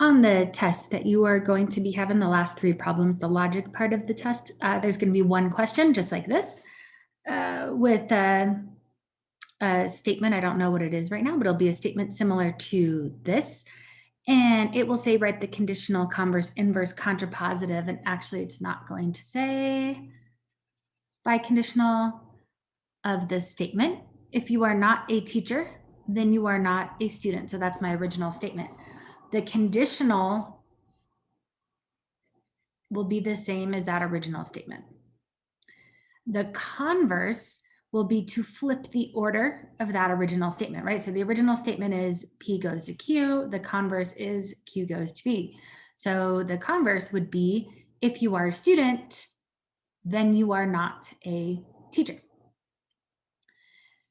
On the test that you are going to be having, the last 3 problems, the logic part of the test, there's gonna be 1 question just like this, with a statement. I don't know what it is right now, but it'll be a statement similar to this, and it will say, "Write the conditional, converse, inverse, contrapositive," and actually, it's not going to say biconditional of this statement. If you are not a teacher, then you are not a student. So that's my original statement. The conditional will be the same as that original statement. The converse will be to flip the order of that original statement, right? So the original statement is P goes to Q, the converse is Q goes to P. So the converse would be, if you are a student, then you are not a teacher.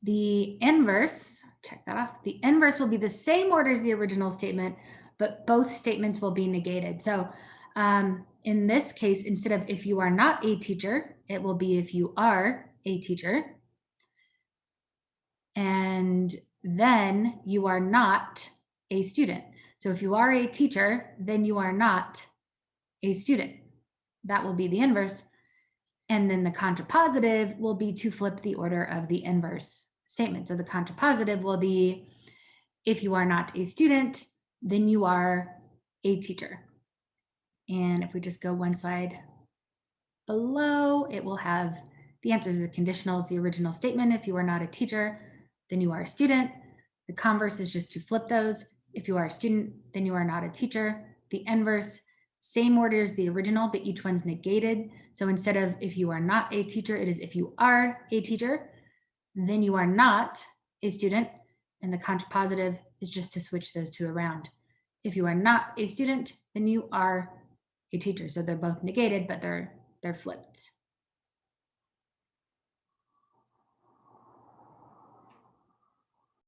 The inverse, check that off, the inverse will be the same order as the original statement, but both statements will be negated. So in this case, instead of if you are not a teacher, it will be if you are a teacher. And then you are not a student. So if you are a teacher, then you are not a student. That will be the inverse. And then the contrapositive will be to flip the order of the inverse statement. So the contrapositive will be, if you are not a student, then you are a teacher. And if we just go one slide below, it will have the answers. The conditional is the original statement. If you are not a teacher, then you are a student. The converse is just to flip those. If you are a student, then you are not a teacher. The inverse, same order as the original, but each one's negated. So instead of if you are not a teacher, it is if you are a teacher, then you are not a student. And the contrapositive is just to switch those two around. If you are not a student, then you are a teacher. So they're both negated, but they're flipped.